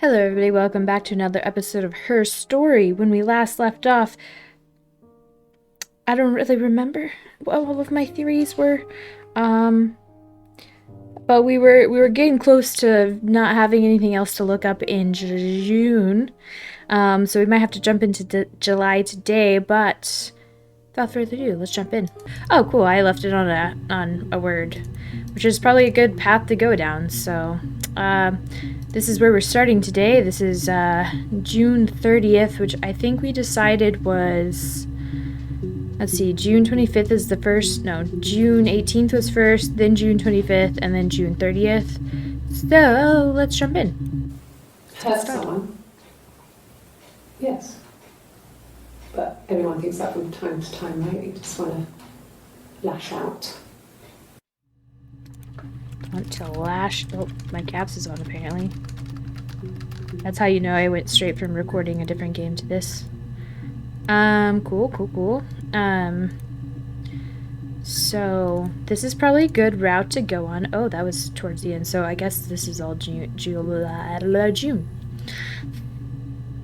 Hello, everybody. Welcome back to another episode of Her Story. When we last left off, I don't really remember what all of my theories were, but we were getting close to not having anything else to look up in June, so we might have to jump into July today. But without further ado, let's jump in. Oh, cool! I left it on a word, which is probably a good path to go down. So, this is where we're starting today. This is June 30th, which I think we decided was, let's see, June 25th is the first, no, June 18th was first, then June 25th, and then June 30th. So, let's jump in. Hurt someone? Yes. But everyone thinks that from time to time, right? You just want to lash out. Want to lash. Oh, my caps is on apparently. That's how you know I went straight from recording a different game to this. Cool. So this is probably a good route to go on. Oh, that was towards the end. So I guess this is all June.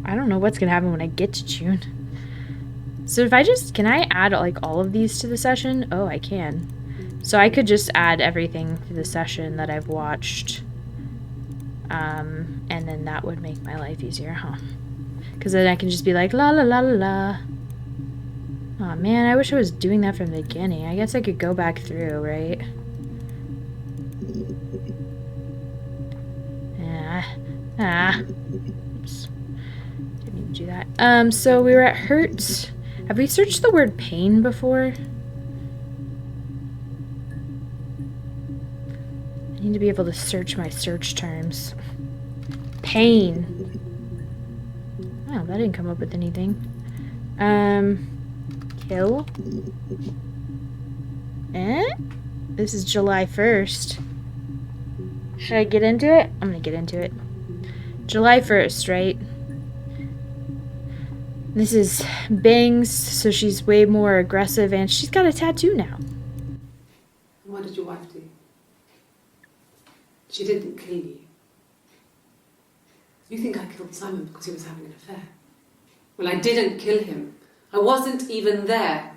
I don't know what's gonna happen when I get to June. So if can I add like all of these to the session? Oh, I can. So I could just add everything to the session that I've watched. And then that would make my life easier, huh? Because then I can just be like, la la la la la. Aw, man, I wish I was doing that from the beginning. I guess I could go back through, right? Oops. Didn't mean to do that. So we were at hurt. Have we searched the word pain before? I need to be able to search my search terms. Pain. Oh, that didn't come up with anything. Kill. This is July 1st. Should I get into it? I'm gonna get into it. July 1st, right? This is Bangs, so she's way more aggressive, and she's got a tattoo now. What did your wife do? She didn't kill you. You think I killed Simon because he was having an affair? Well, I didn't kill him. I wasn't even there.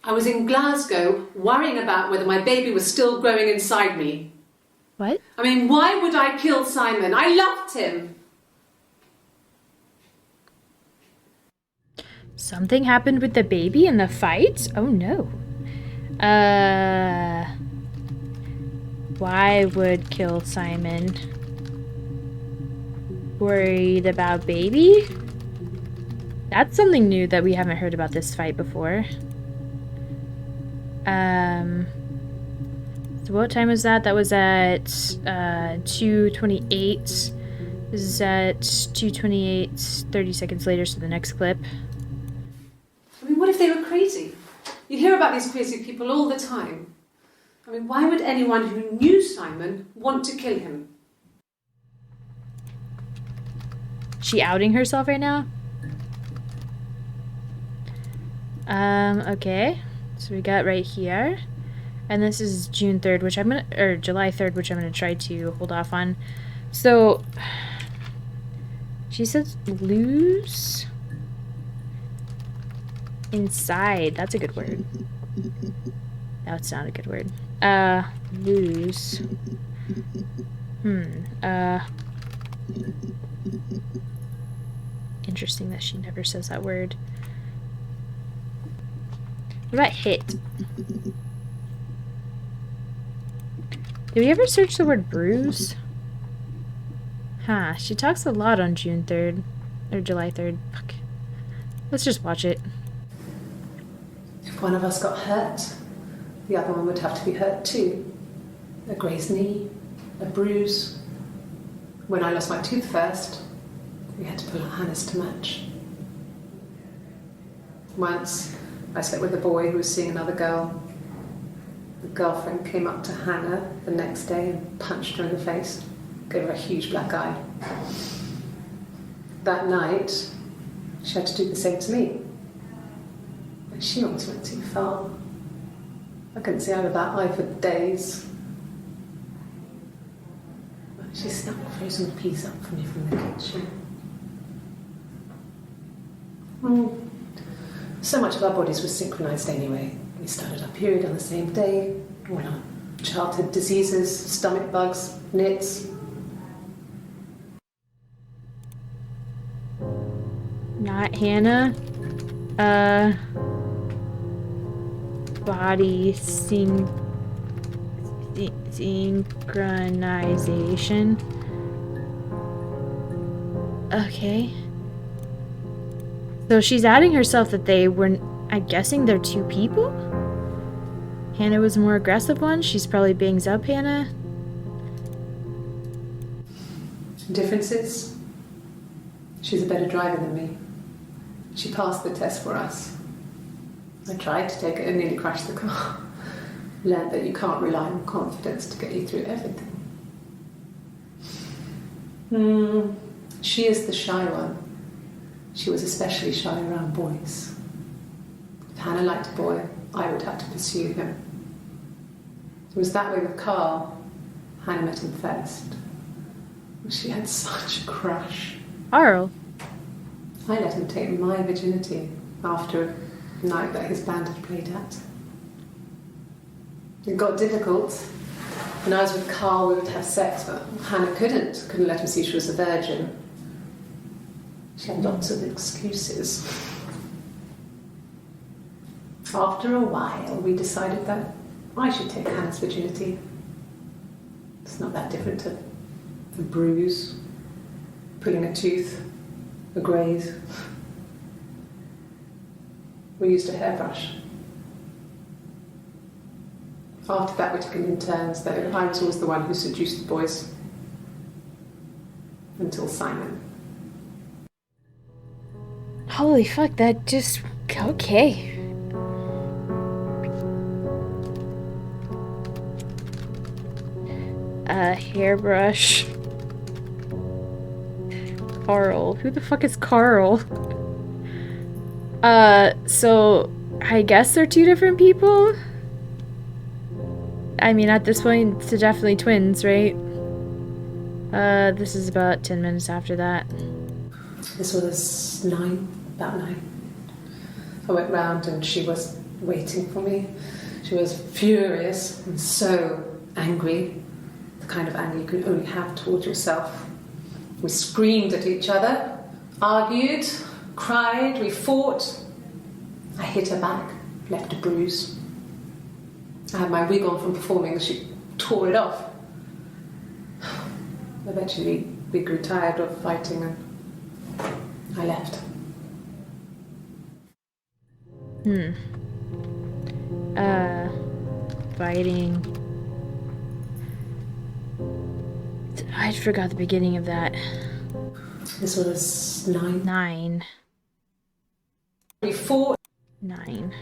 I was in Glasgow worrying about whether my baby was still growing inside me. What? I mean, why would I kill Simon? I loved him. Something happened with the baby in the fight? Oh no. Why would kill Simon? Worried about baby? That's something new that we haven't heard about this fight before. So what time was that? That was at 2:28. This is at 2:28, 30 seconds later, so the next clip. I mean, what if they were crazy? You hear about these crazy people all the time. I mean, why would anyone who knew Simon want to kill him? She outing herself right now? Okay. So we got right here. And this is June 3rd, which or July 3rd, which I'm gonna try to hold off on. So, she says lose inside. That's a good word. That's not a good word. Lose. Interesting that she never says that word. What about hit? Did we ever search the word bruise? Huh, she talks a lot on June 3rd. Or July 3rd. Fuck. Let's just watch it. If one of us got hurt, the other one would have to be hurt too. A grazed knee, a bruise. When I lost my tooth first, we had to pull our harness to match. Once, I slept with a boy who was seeing another girl. The girlfriend came up to Hannah the next day and punched her in the face, gave her a huge black eye. That night, she had to do the same to me. But she almost went too far. I couldn't see out of that eye for days. I She snuck frozen peas up for me from the kitchen. So much of our bodies were synchronised anyway. We started our period on the same day. All our childhood diseases, stomach bugs, nits. Not Hannah. Body synchronization. Okay. So she's adding herself that they were, I'm guessing they're two people? Hannah was a more aggressive one. She's probably bangs up Hannah. Differences? She's a better driver than me. She passed the test for us. I tried to take it and nearly crashed the car. Learned that you can't rely on confidence to get you through everything. She is the shy one. She was especially shy around boys. If Hannah liked a boy, I would have to pursue him. It was that way with Carl. Hannah met him first. She had such a crush. Carl. I let him take my virginity after a night that his band had played at. It got difficult. When I was with Carl, we would have sex, but Hannah couldn't let him see she was a virgin. She had lots of excuses. After a while, we decided that I should take Hannah's virginity. It's not that different to a bruise, pulling a tooth, a graze. We used a hairbrush. After that, we took it in turns, though I was always the one who seduced the boys. Until Simon. Holy fuck, that just... okay. Hairbrush. Carl. Who the fuck is Carl? So I guess they're two different people? I mean, at this point, they're definitely twins, right? This is about 10 minutes after that. This was about 9. I went round and she was waiting for me. She was furious and so angry. The kind of anger you can only have towards yourself. We screamed at each other, argued, cried, we fought. I hit her back, left a bruise. I had my wig on from performing and she tore it off. Eventually, we grew tired of fighting and I left. Fighting. I forgot the beginning of that. This was 9. 9. We fought. 9.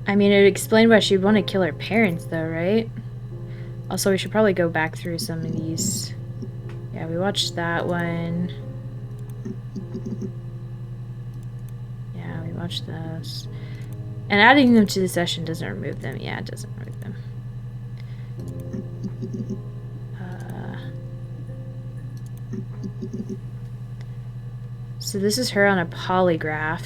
I mean, it explained why she'd want to kill her parents, though, right? Also, we should probably go back through some of these. Yeah, we watched that one. Yeah, we watched those. And adding them to the session doesn't remove them. Yeah, it doesn't remove them. So this is her on a polygraph.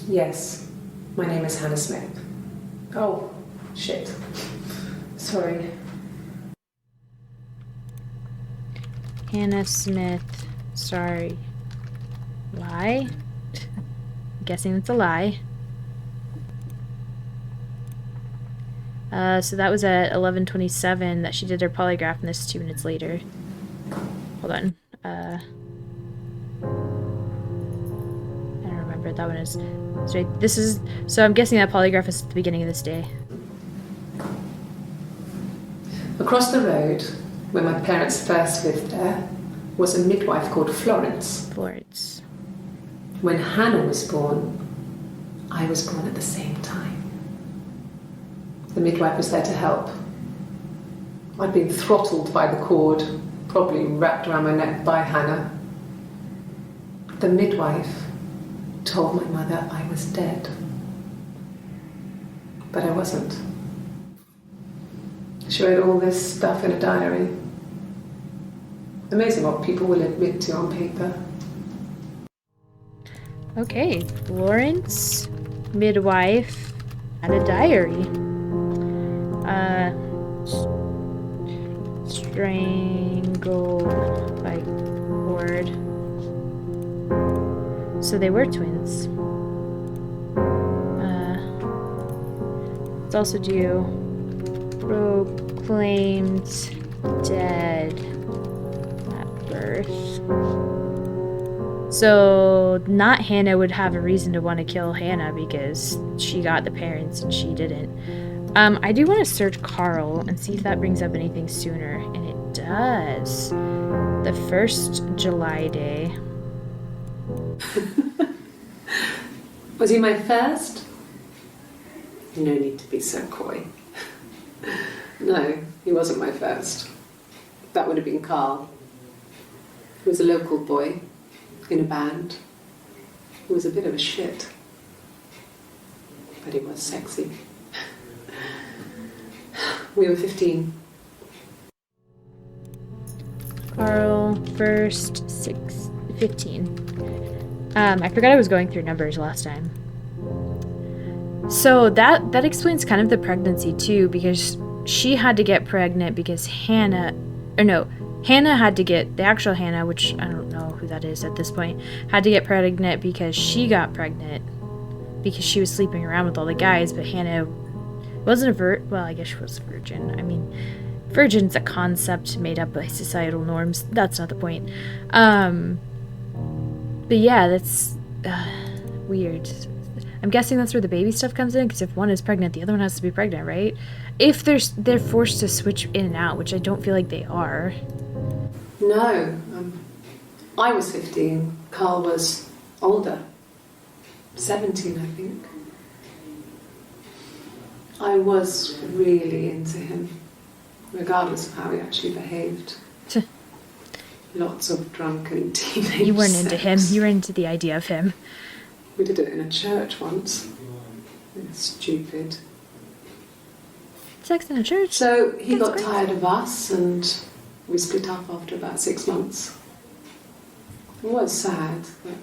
Yes, my name is Hannah Smith. Oh, shit. Sorry. Hannah Smith. Sorry. Lie? I'm guessing it's a lie. So that was at 11:27 that she did her polygraph, and this is 2 minutes later. Hold on. I don't remember what that one is. So right, this is... So I'm guessing that polygraph is at the beginning of this day. Across the road, where my parents first lived there, was a midwife called Florence. Florence. When Hannah was born, I was born at the same time. The midwife was there to help. I'd been throttled by the cord, probably wrapped around my neck by Hannah. The midwife told my mother I was dead. but I wasn't. She wrote all this stuff in a diary. Amazing what people will admit to on paper. Okay, Florence, midwife, had a diary. Strangled by cord. So they were twins. Let's also do proclaimed dead at birth. So not Hannah would have a reason to want to kill Hannah because she got the parents and she didn't. I do want to search Carl and see if that brings up anything sooner, and it does. The first July day. Was he my first? No need to be so coy. No, he wasn't my first. That would have been Carl. He was a local boy in a band. He was a bit of a shit, but he was sexy. We were 15. Carl, first, 15. I forgot I was going through numbers last time. So that explains kind of the pregnancy too, because she had to get pregnant because Hannah had to get, the actual Hannah, which I don't know who that is at this point, had to get pregnant because she got pregnant because she was sleeping around with all the guys, but Hannah wasn't well, I guess she was a virgin. I mean, virgin's a concept made up by societal norms. That's not the point. But yeah, that's weird. I'm guessing that's where the baby stuff comes in, because if one is pregnant, the other one has to be pregnant, right? If they're forced to switch in and out, which I don't feel like they are. No, I was 15. Carl was older, 17, I think. I was really into him, regardless of how he actually behaved. Lots of drunken teenage You weren't into him, sex. you were into the idea of him. We did it in a church once. It was stupid. Sex in a church? So he That's got great. tired of us and we split up after about 6 months. It was sad, but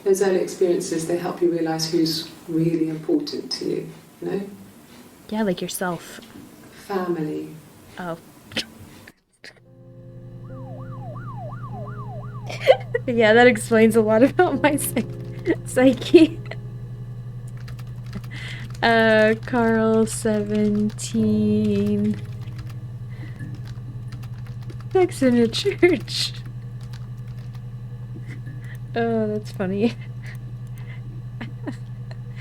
those early experiences, they help you realise who's really important to you, you know? Yeah, like yourself. Family. Oh. Yeah, that explains a lot about my psyche. Carl, 17. Sex in a church. Oh, that's funny.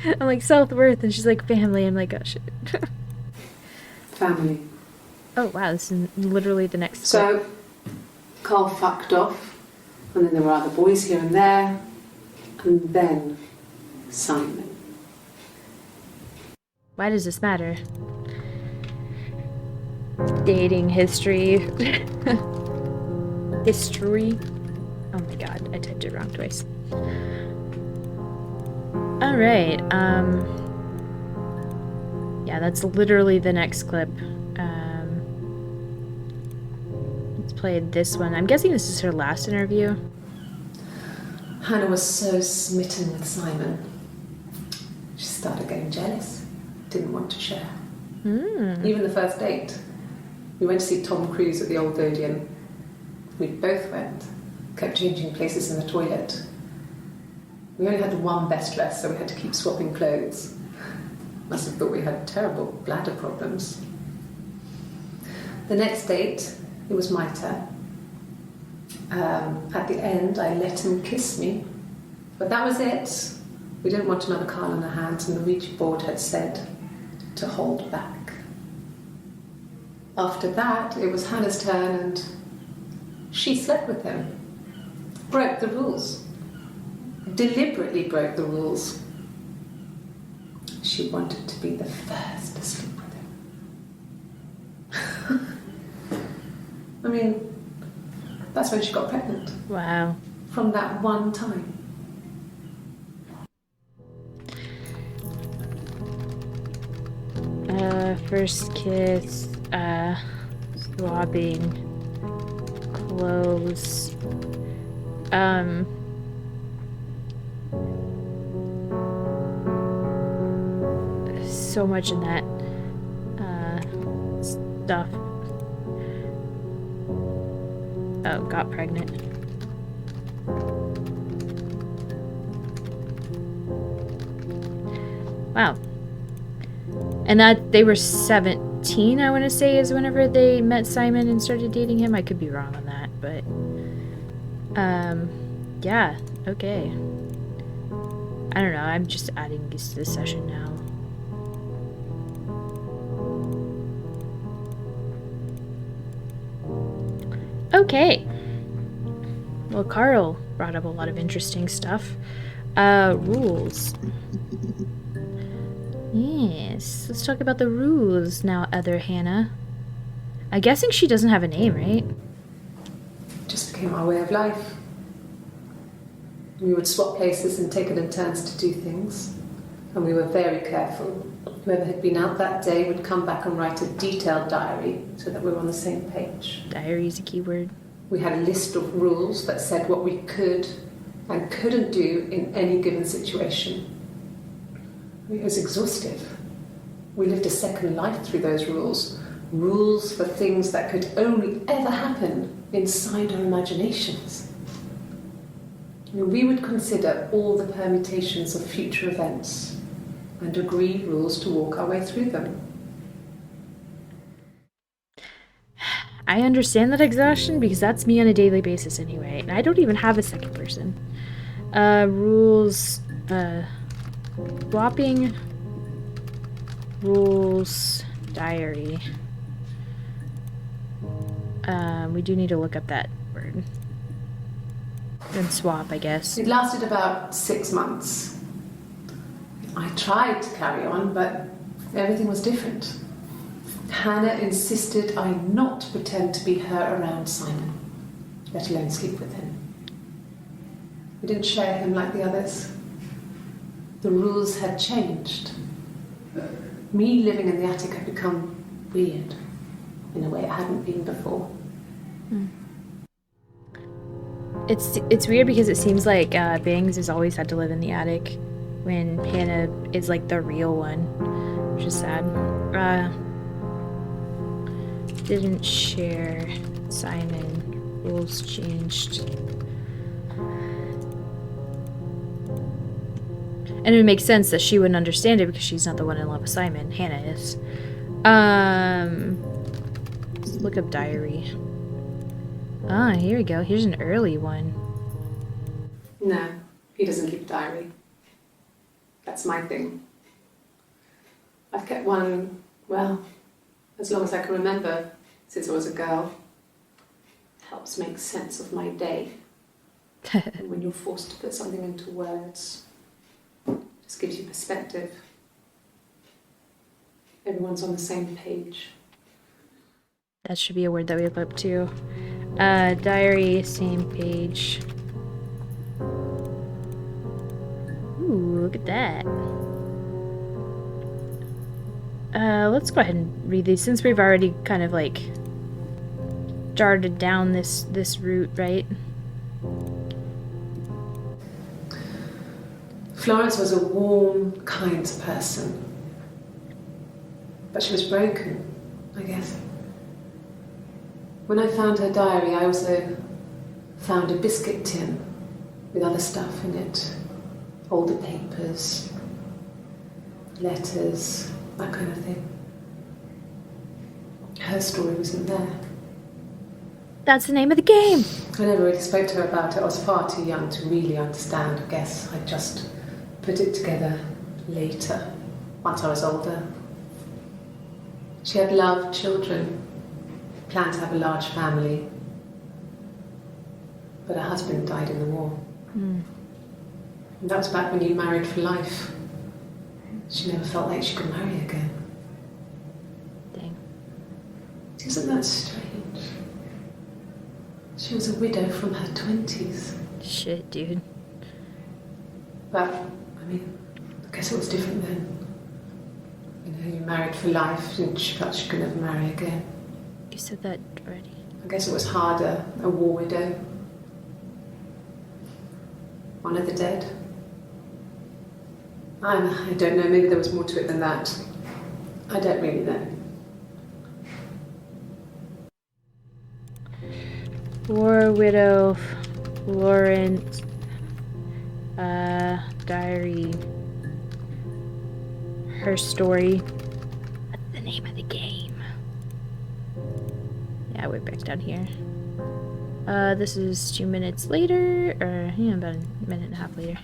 I'm like, self-worth, and she's like, family. I'm like, oh, shit. Family. Oh, wow, this is literally the next clip. So Carl fucked off, and then there were other boys here and there, and then Simon. Why does this matter? Dating history. History. Oh my god, I typed it wrong twice. Alright, yeah, that's literally the next clip. Let's play this one. I'm guessing this is her last interview. Hannah was so smitten with Simon. She started getting jealous, didn't want to share. Even the first date. We went to see Tom Cruise at the Old Odeon. We both went, kept changing places in the toilet. We only had the one best dress, so we had to keep swapping clothes. Must have thought we had terrible bladder problems. The next date, it was my turn. At the end, I let him kiss me, but that was it. We didn't want another Carl on our hands, and the Ouija board had said to hold back. After that, it was Hannah's turn, and she slept with him. Broke the rules. Deliberately broke the rules. She wanted to be the first to sleep with him. I mean, that's when she got pregnant. Wow. From that one time. First kiss, swapping clothes. So much in that stuff. Oh, got pregnant. Wow. And that they were 17, I want to say, is whenever they met Simon and started dating him. I could be wrong on that, but yeah, okay. I don't know, I'm just adding these to the session now. Okay. Well, Carl brought up a lot of interesting stuff. Rules. Yes, let's talk about the rules now, other Hannah. I'm guessing she doesn't have a name, right? It just became our way of life. We would swap places and take it in turns to do things. And we were very careful. Whoever had been out that day would come back and write a detailed diary so that we were on the same page. Diary is a key word. We had a list of rules that said what we could and couldn't do in any given situation. It was exhaustive. We lived a second life through those rules. Rules for things that could only ever happen inside our imaginations. We would consider all the permutations of future events and agree rules to walk our way through them. I understand that exhaustion because that's me on a daily basis anyway. And I don't even have a second person. Rules, swapping, rules, diary. We do need to look up that word. And swap, I guess. It lasted about 6 months. I tried to carry on, but everything was different. Hannah insisted I not pretend to be her around Simon, let alone sleep with him. We didn't share him like the others. The rules had changed. Me living in the attic had become weird in a way it hadn't been before. It's weird because it seems like Bangs has always had to live in the attic when Hannah is like the real one, which is sad. Didn't share. Simon. Rules changed. And it makes sense that she wouldn't understand it because she's not the one in love with Simon. Hannah is. Let's look up diary. Ah, here we go. Here's an early one. No, he doesn't keep a diary. That's my thing. I've kept one, well, as long as I can remember, since I was a girl. It helps make sense of my day. And when you're forced to put something into words, it just gives you perspective. Everyone's on the same page. That should be a word that we look up too. Diary, same page. Ooh, look at that. Let's go ahead and read these since we've already kind of like darted down this route, right? Florence was a warm, kind person. But she was broken, I guess. When I found her diary, I also found a biscuit tin with other stuff in it. Older papers, letters, that kind of thing. Her story wasn't there. That's the name of the game! I never really spoke to her about it. I was far too young to really understand, I guess. I just put it together later, once I was older. She had loved children, planned to have a large family, but her husband died in the war. And that was back when you married for life. She never felt like she could marry again. Dang. Isn't that strange? She was a widow from her 20s. Shit, dude. But, I mean, I guess it was different then. You know, You married for life, and she felt she could never marry again. You said that already. I guess it was harder, a war widow. One of the dead. I don't know, maybe there was more to it than that. I don't really know. War widow, Florence, diary. Her story. What's the name of the game? Yeah, we're back down here. This is 2 minutes later, or yeah, about a minute and a half later.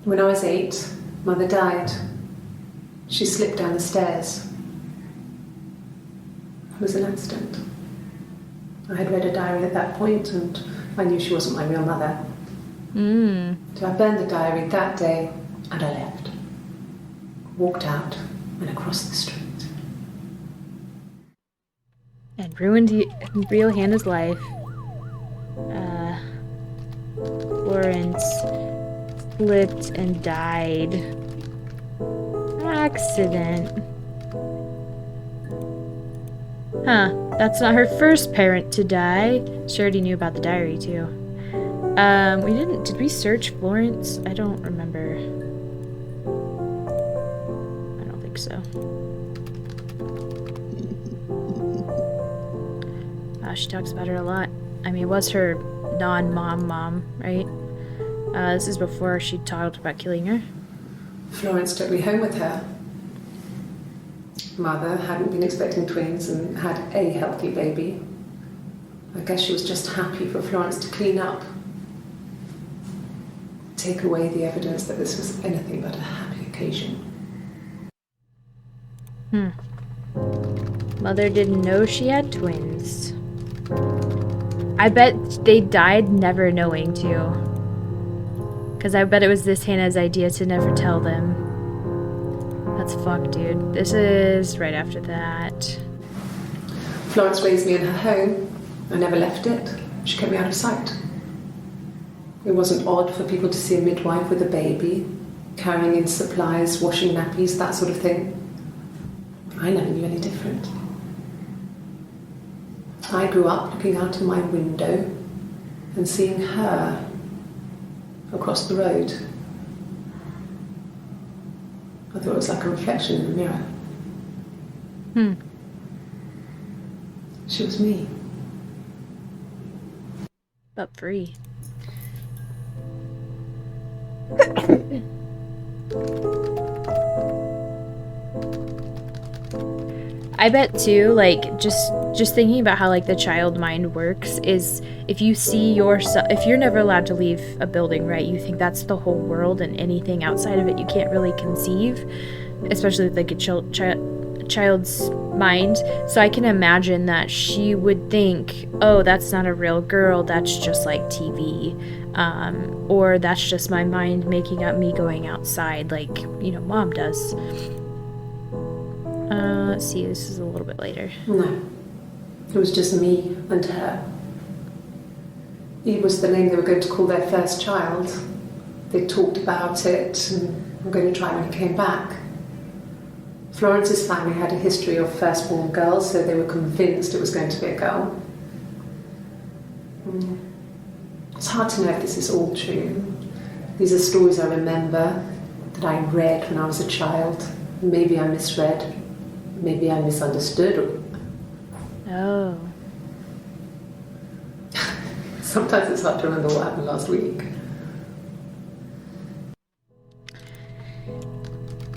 When I was 8, Mother died. She slipped down the stairs. It was an accident. I had read a diary at that point, and I knew she wasn't my real mother. So I burned the diary that day, and I left. Walked out and across the street. And ruined real Hannah's life. Florence slipped and died. Accident. Huh. That's not her first parent to die. She already knew about the diary, too. Did we search Florence? I don't remember. I don't think so. She talks about her a lot. I mean, it was her non-mom mom, right? This is before she talked about killing her. Florence took me home with her. Mother hadn't been expecting twins and had a healthy baby. I guess she was just happy for Florence to clean up. Take away the evidence that this was anything but a happy occasion. Mother didn't know she had twins. I bet they died never knowing, too. Because I bet it was this Hannah's idea to never tell them. That's fucked, dude. This is right after that. Florence raised me in her home. I never left it. She kept me out of sight. It wasn't odd for people to see a midwife with a baby, carrying in supplies, washing nappies, that sort of thing. I never knew any different. I grew up looking out of my window and seeing her across the road. I thought it was like a reflection in the mirror. She was me. But free. I bet too, like, just thinking about how, like, the child mind works is if you see yourself, if you're never allowed to leave a building, right, you think that's the whole world and anything outside of it you can't really conceive, especially with, like, a child's mind. So I can imagine that she would think, oh, that's not a real girl, that's just like TV, or that's just my mind making up me going outside like, you know, mom does. Let's see, this is a little bit later. No, it was just me and her. Eve was the name they were going to call their first child. They talked about it and were going to try when he came back. Florence's family had a history of firstborn girls, so they were convinced it was going to be a girl. It's hard to know if this is all true. These are stories I remember that I read when I was a child. Maybe I misread. Maybe I misunderstood. Oh. Sometimes it's hard to remember what happened last week.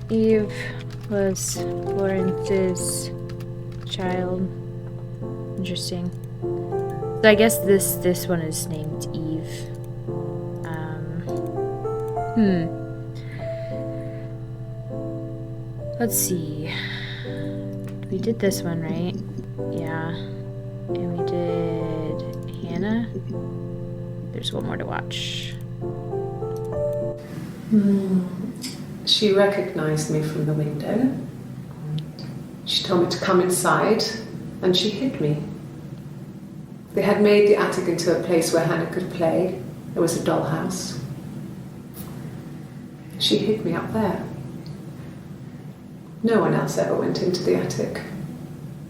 Eve was Florence's child. Interesting. So I guess this one is named Eve. Let's see. We did this one, right? Yeah. And we did Hannah. There's one more to watch. She recognized me from the window. She told me to come inside, and she hid me. They had made the attic into a place where Hannah could play. There was a dollhouse. She hid me up there. No one else ever went into the attic.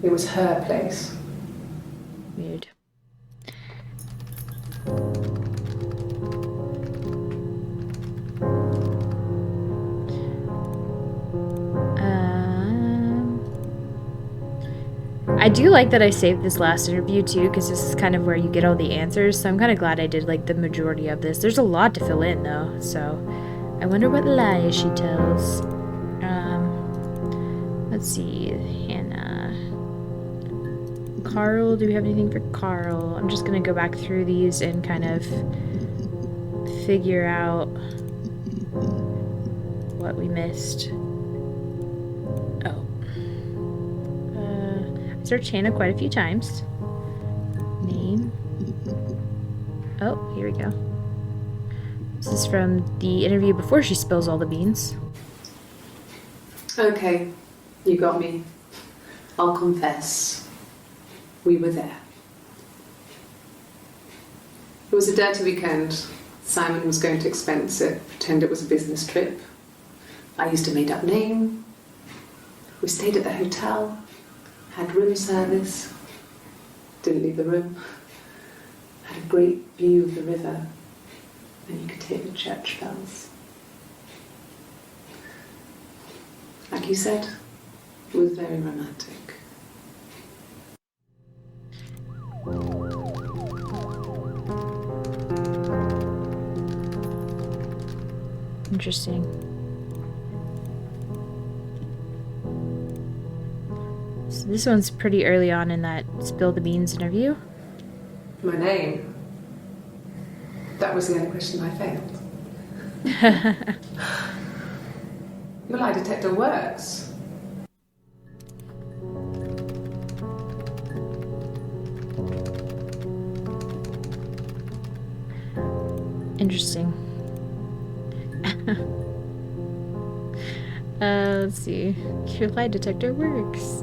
It was her place. Weird. I do like that I saved this last interview too, because this is kind of where you get all the answers. So I'm kind of glad I did like the majority of this. There's a lot to fill in though, so I wonder what lie she tells. Let's see, Hannah, Carl. Do we have anything for Carl? I'm just gonna go back through these and kind of figure out what we missed. Oh. I searched Hannah quite a few times. Name. Oh, here we go. This is from the interview before she spills all the beans. Okay, you got me. I'll confess. We were there. It was a dirty weekend. Simon was going to expense it, pretend it was a business trip. I used a made-up name. We stayed at the hotel, had room service, didn't leave the room, had a great view of the river, and you could hear the church bells. Like you said, it was very romantic. Interesting. So this one's pretty early on in that spill the beans interview. My name? That was the only question I failed. Your lie detector works. Interesting. Let's see. Your lie detector works.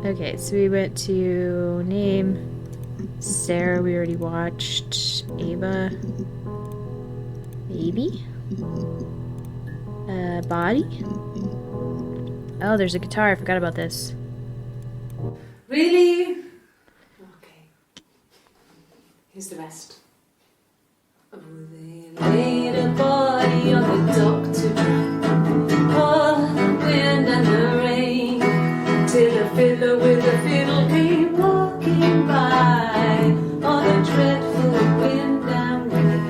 Okay, so we went to name. Sarah, we already watched. Ava. Baby? Body? Oh, there's a guitar. I forgot about this. Really? Okay. Here's the rest. Oh, they laid a body on the doctor. Oh, the wind and the rain. Till a fiddler with a fiddle came walking by. Oh, the dreadful wind and rain.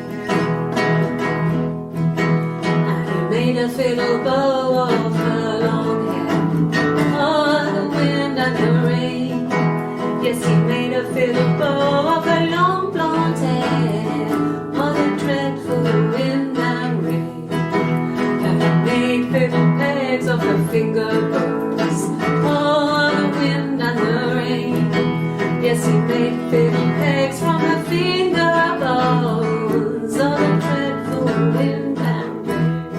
And he made a fiddle bow of her long hair. Oh, the wind and the rain. Yes, he made a fiddle bow of her long blonde hair. Oh, the dreadful wind and rain. And he made fiddle pegs of her finger bows. Oh, the wind and the rain. Yes, he made fiddle pegs from her finger bows. Oh, the dreadful wind and rain.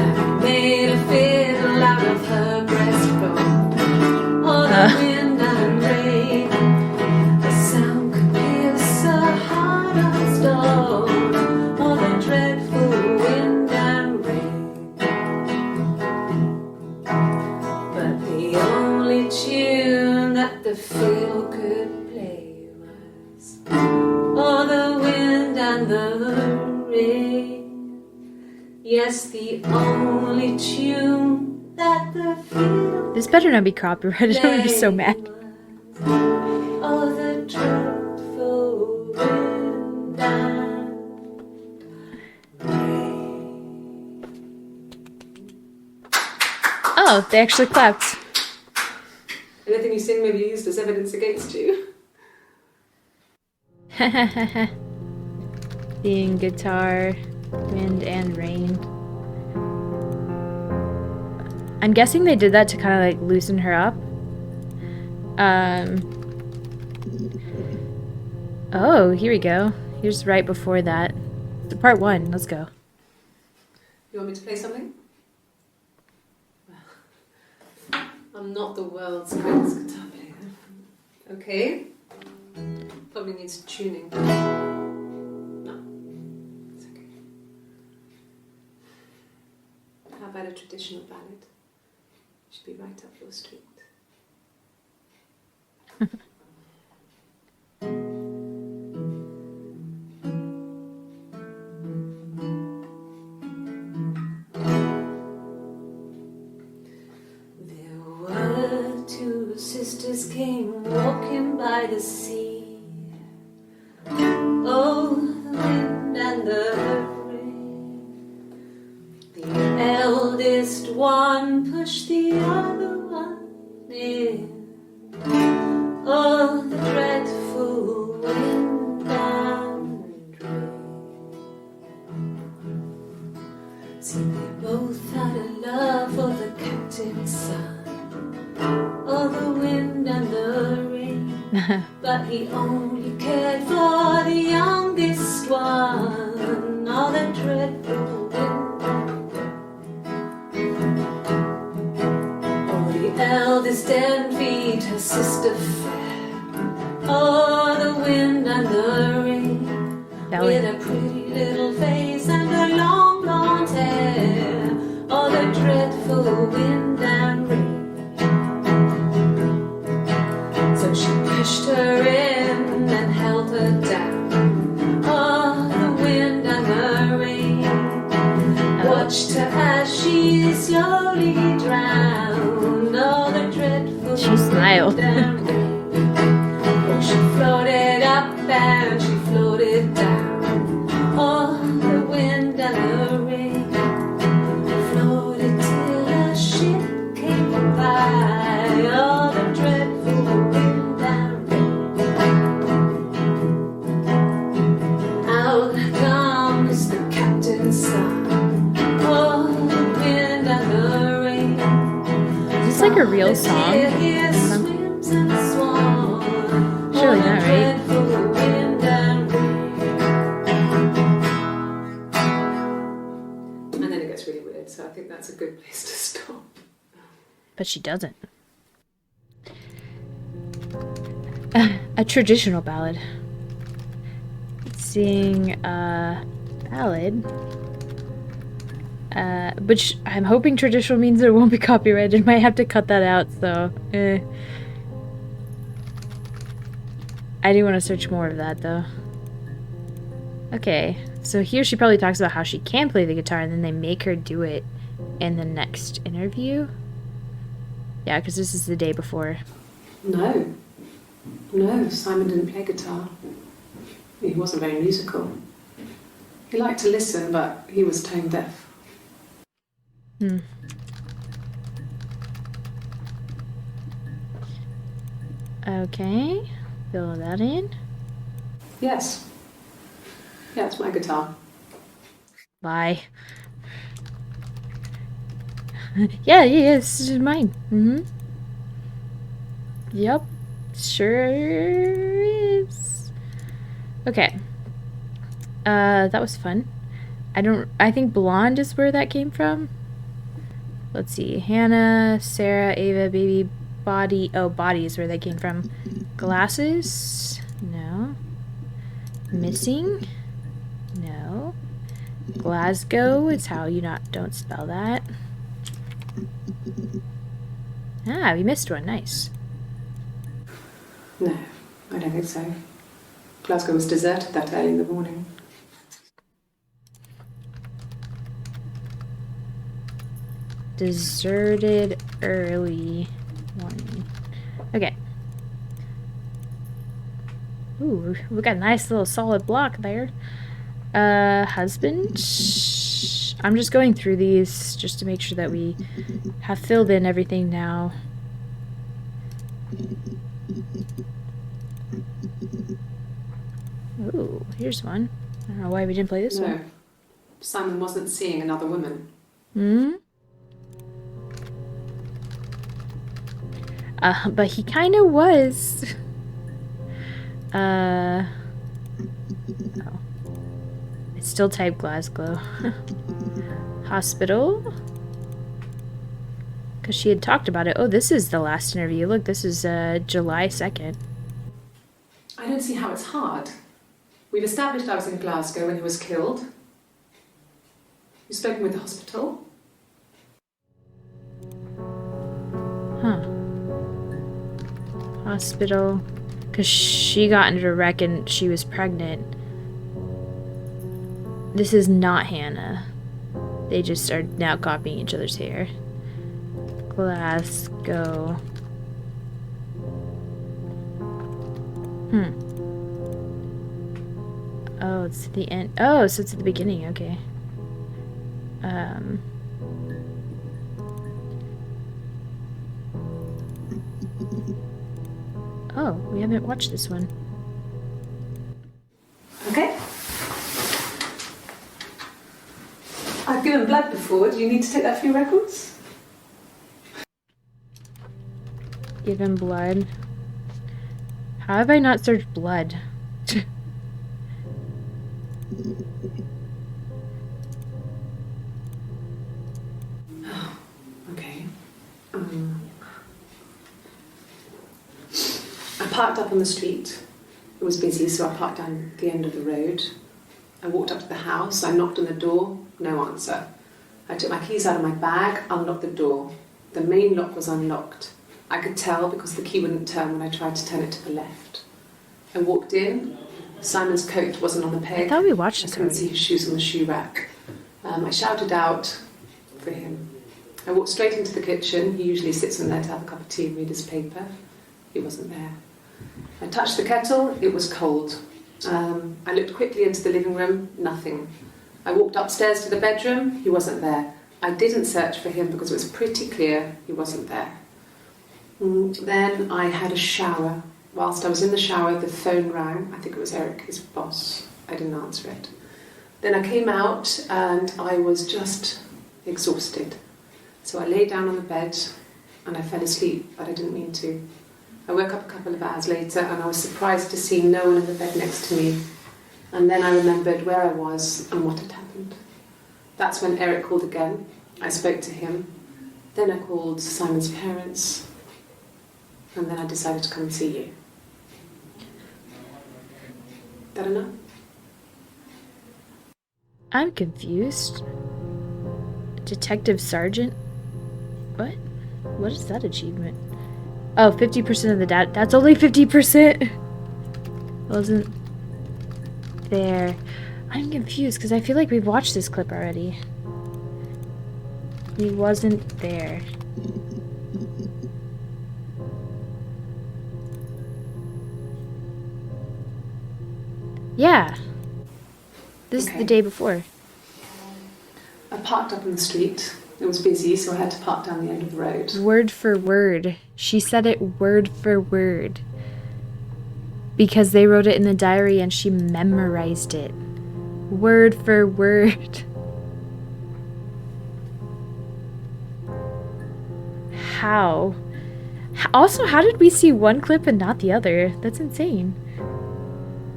And he made a fiddle out of her breastbone. Oh, the wind and rain. The sound could pierce a heart of stone. Oh, the dreadful wind and rain. But the only tune that the fiddle could play was oh, the wind and the rain. Yes, the only tune that the fiddle This better not be copyrighted. I'm gonna be so mad. oh, the dreadful wind and rain. Oh, they actually clapped. Anything you sing may be used as evidence against you. Being guitar, wind, and rain. I'm guessing they did that to kind of like loosen her up. Oh, here we go. Here's right before that. The part 1. Let's go. You want me to play something? I'm not the world's greatest guitar player. Okay? Probably needs tuning. No. It's okay. How about a traditional ballad. Should be right up your street. There were two sisters came walking by the sea. Oh, the wind and the rain. The eldest one pushed the other one in. Oh, the dreadful wind and rain. See, they both had a love for the captain's son. Oh, the wind and the rain. But he only cared for the youngest one. Oh, the dreadful wind and rain. Oh, the eldest envied her sister fair. Oh, the wind and the rain. Belly. With a pretty little face and her long blonde hair. Oh, the dreadful wind and rain. So she pushed her in and held her down. Oh, the wind and the rain. Watched her as she slowly drowned. Oh, the dreadful She smiled. wind and rain. Oh, she floated up and she floated down. Oh, the wind and the rain. Floated till a ship came by. Oh, the dreadful wind and rain. Out comes the captain's son. Oh, the wind and the rain. Is this like a real song? Here swims and swans. Surely not, right? Dreadful wind and rain. And then it gets really weird, so I think that's a good place to stop. But she doesn't. A traditional ballad. Sing a ballad. Which I'm hoping traditional means it won't be copyrighted. I might have to cut that out, so I do want to search more of that though. Okay, so here she probably talks about how she can play the guitar and then they make her do it in the next interview. Yeah, because this is the day before. No, Simon didn't play guitar. He wasn't very musical. He liked to listen, but he was tone deaf. Okay, fill that in. Yes. Yeah, it's my guitar. Lie. Yeah, this is mine. Yep, sure is. Okay. That was fun. I think blonde is where that came from. Let's see. Hannah, Sarah, Ava, baby, body. Oh, body is where they came from. Glasses? No. Missing? No. Glasgow is how you don't spell that. Ah, we missed one. Nice. No, I don't think so. Glasgow was deserted that early in the morning. Deserted early morning. Okay. Ooh, we got a nice little solid block there. Husband. I'm just going through these just to make sure that we have filled in everything now. Ooh, here's one. I don't know why we didn't play this one. No, Simon wasn't seeing another woman. But he kind of was. Oh. It's still typed Glasgow. Hospital. Because she had talked about it. Oh, this is the last interview. Look, this is July 2nd. I don't see how it's hard. We've established I was in Glasgow when he was killed. You've spoken with the hospital. hospital. Because she got into a wreck and she was pregnant. This is not Hannah. They just are now copying each other's hair. Glasgow. Oh, it's at the end. Oh, so it's at the beginning. Okay. Oh, we haven't watched this one. Okay. I've given blood before. Do you need to take that for your records? Given blood. How have I not searched blood? Okay. I parked up on the street. It was busy, so I parked down the end of the road. I walked up to the house. I knocked on the door. No answer. I took my keys out of my bag, unlocked the door. The main lock was unlocked. I could tell because the key wouldn't turn when I tried to turn it to the left. I walked in. Simon's coat wasn't on the peg. I thought we watched I this couldn't already. see his shoes on the shoe rack. I shouted out for him. I walked straight into the kitchen. He usually sits in there to have a cup of tea and read his paper. He wasn't there. I touched the kettle. It was cold. I looked quickly into the living room. Nothing. I walked upstairs to the bedroom. He wasn't there. I didn't search for him because it was pretty clear he wasn't there. Then I had a shower. Whilst I was in the shower, the phone rang. I think it was Eric, his boss. I didn't answer it. Then I came out and I was just exhausted. So I lay down on the bed and I fell asleep, but I didn't mean to. I woke up a couple of hours later and I was surprised to see no one in the bed next to me. And then I remembered where I was and what had happened. That's when Eric called again. I spoke to him. Then I called Simon's parents. And then I decided to come and see you. That enough? I'm confused. Detective Sergeant? What? What is that achievement? Oh, 50% of the data. That's only 50%. Wasn't there. I'm confused because I feel like we've watched this clip already. He wasn't there. Yeah. This is the day before. I parked up in the street. It was busy, so I had to park down the end of the road. Word for word. She said it word for word. Because they wrote it in the diary and she memorized it. Word for word. How? Also, how did we see one clip and not the other? That's insane.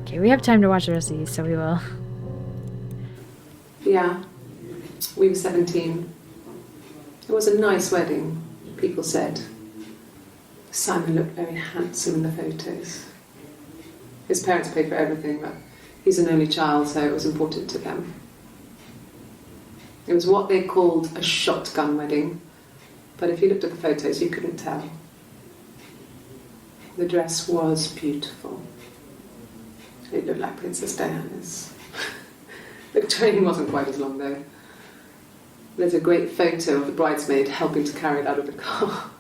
Okay, we have time to watch the rest of these, so we will. Yeah, we were 17. It was a nice wedding, people said. Simon looked very handsome in the photos. His parents paid for everything, but he's an only child, so it was important to them. It was what they called a shotgun wedding, but if you looked at the photos, you couldn't tell. The dress was beautiful. It looked like Princess Diana's. The train wasn't quite as long, though. There's a great photo of the bridesmaid helping to carry it out of the car.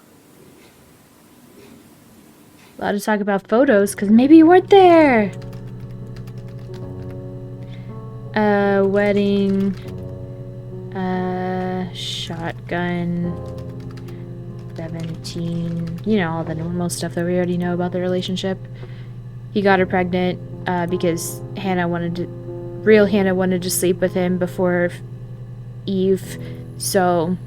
A lot to talk about photos, because maybe you weren't there. Wedding. Shotgun. 17. You know, all the normal stuff that we already know about the relationship. He got her pregnant because real Hannah wanted to sleep with him before Eve. So,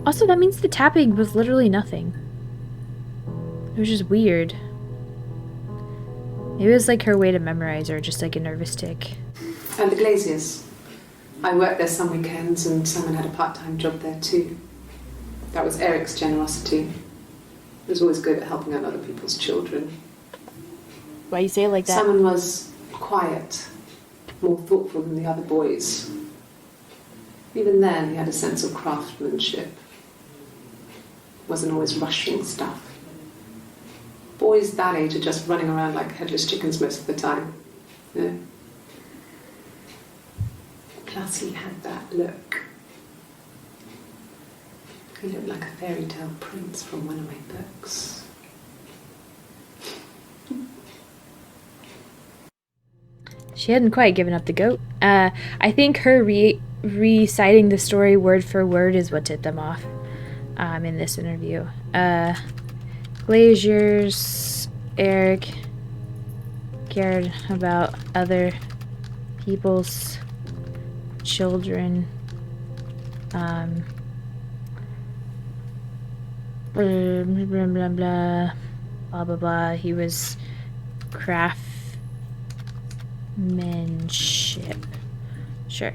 also that means the tapping was literally nothing. It was just weird. Maybe it was like her way to memorize or just like a nervous tick. And the Glaziers. I worked there some weekends and Simon had a part-time job there too. That was Eric's generosity. He was always good at helping out other people's children. Why you say it like that? Simon was quiet, more thoughtful than the other boys. Even then, he had a sense of craftsmanship. Wasn't always rushing stuff. Boys that age are just running around like headless chickens most of the time. Yeah. Plus he had that look. He looked like a fairy tale prince from one of my books. She hadn't quite given up the goat. I think her reciting the story word for word is what tipped them off in this interview. Glaziers, Eric cared about other people's children. Blah, blah, blah, blah, blah, blah, blah. He was craftsmanship. Sure.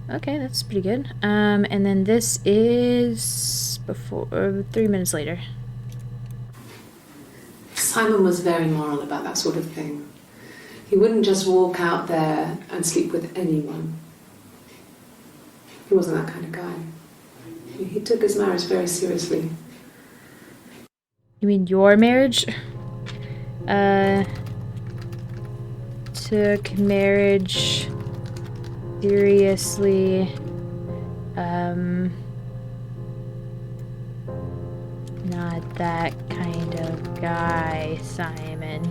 Okay, that's pretty good. And then this is before 3 minutes later. Simon was very moral about that sort of thing. He wouldn't just walk out there and sleep with anyone. He wasn't that kind of guy. He took his marriage very seriously. You mean your marriage? Took marriage seriously. Not that kind of guy, Simon.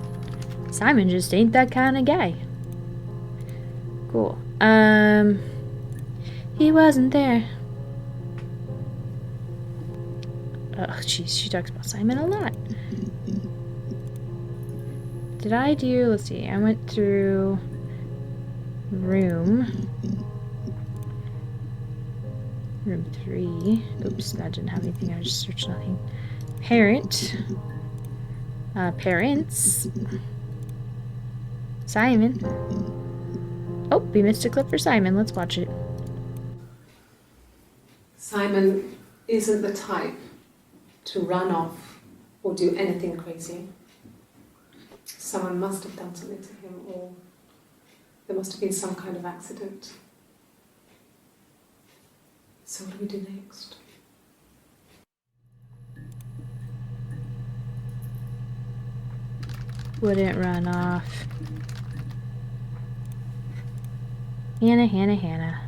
Simon just ain't that kind of guy. Cool. He wasn't there. Oh, jeez, she talks about Simon a lot. Did I do, let's see, I went through room 3. Oops, that didn't have anything, I just searched nothing. Parents. Simon. Oh, we missed a clip for Simon. Let's watch it. Simon isn't the type to run off or do anything crazy. Someone must have done something to him, or there must have been some kind of accident. So what do we do next? Wouldn't run off. Hannah.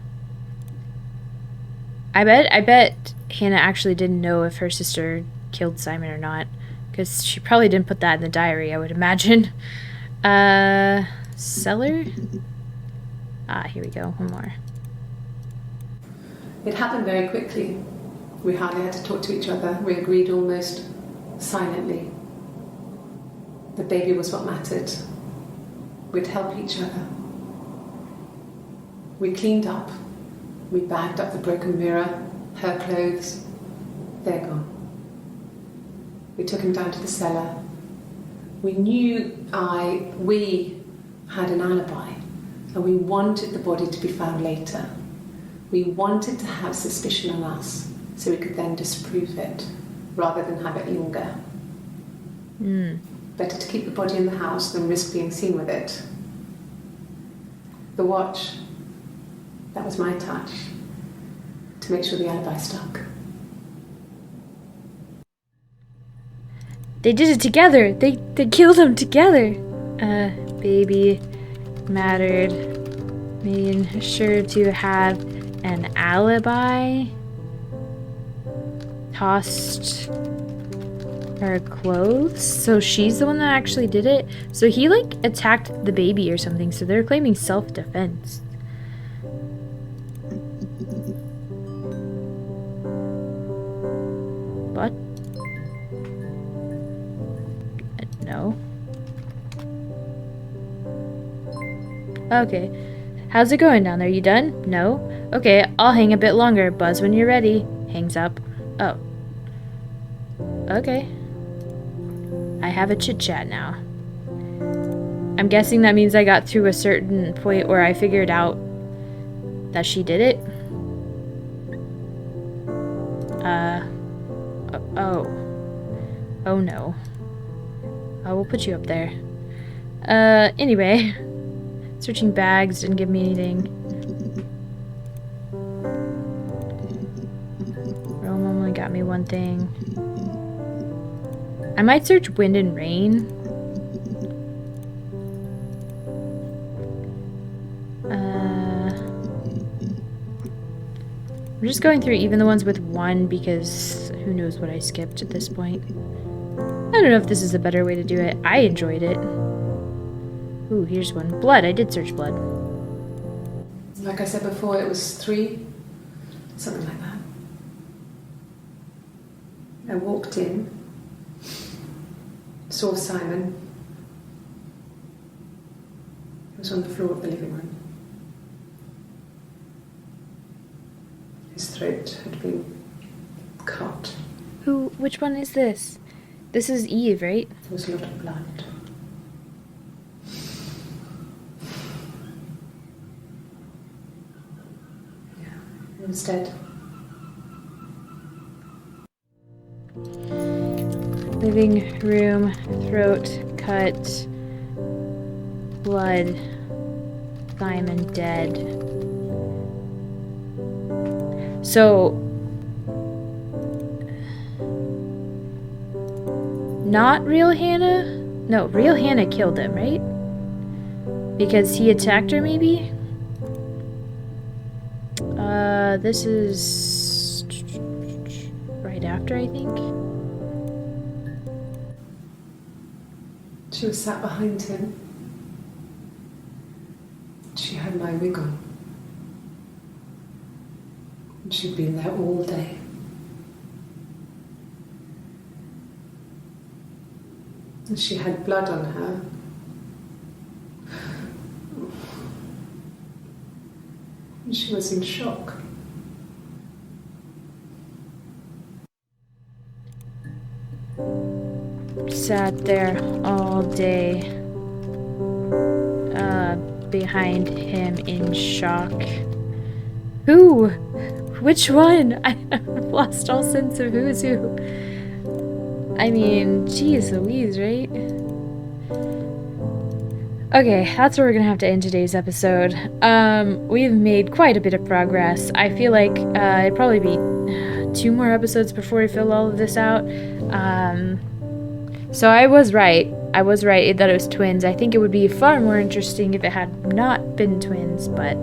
I bet Hannah actually didn't know if her sister killed Simon or not, because she probably didn't put that in the diary, I would imagine. Cellar? Ah, here we go, one more. It happened very quickly. We hardly had to talk to each other. We agreed almost silently. The baby was what mattered. We'd help each other. We cleaned up. We bagged up the broken mirror, her clothes. They're gone. We took him down to the cellar. We knew we had an alibi, and we wanted the body to be found later. We wanted to have suspicion on us so we could then disprove it, rather than have it linger. Better to keep the body in the house than risk being seen with it. The watch, that was my touch, to make sure the alibi stuck. They did it together. They killed him together. Baby mattered. Made sure to have an alibi. Tossed her clothes. So she's the one that actually did it. So he like attacked the baby or something. So they're claiming self-defense. What? No. Okay. How's it going down there? You done? No? Okay, I'll hang a bit longer. Buzz when you're ready. Hangs up. Oh. Okay. I have a chit-chat now. I'm guessing that means I got through a certain point where I figured out that she did it. Oh no. We'll put you up there. Anyway. Searching bags didn't give me anything. Rome only got me one thing. I might search wind and rain. I'm just going through even the ones with 1 because who knows what I skipped at this point. I don't know if this is a better way to do it. I enjoyed it. Ooh, here's one. Blood. I did search blood. Like I said before, it was 3, something like that. I walked in, saw Simon. He was on the floor of the living room. His throat had been cut. Which one is this? This is Eve, right? There was a lot of blood. Yeah, he was dead. Living room, throat cut, blood, Simon dead. So, not real Hannah? No, real Hannah killed him, right? Because he attacked her, maybe? This is right after, I think. She was sat behind him. She had my wig on. And she'd been there all day. And she had blood on her. And she was in shock. Sat there all day, behind him in shock. Who? Which one? I've lost all sense of who's who. I mean, geez Louise, right? Okay, that's where we're gonna have to end today's episode. We've made quite a bit of progress. I feel like it'd probably be 2 more episodes before we fill all of this out. So I was right. I was right that it was twins. I think it would be far more interesting if it had not been twins, but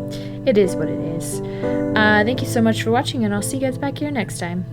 it is what it is. Thank you so much for watching, and I'll see you guys back here next time.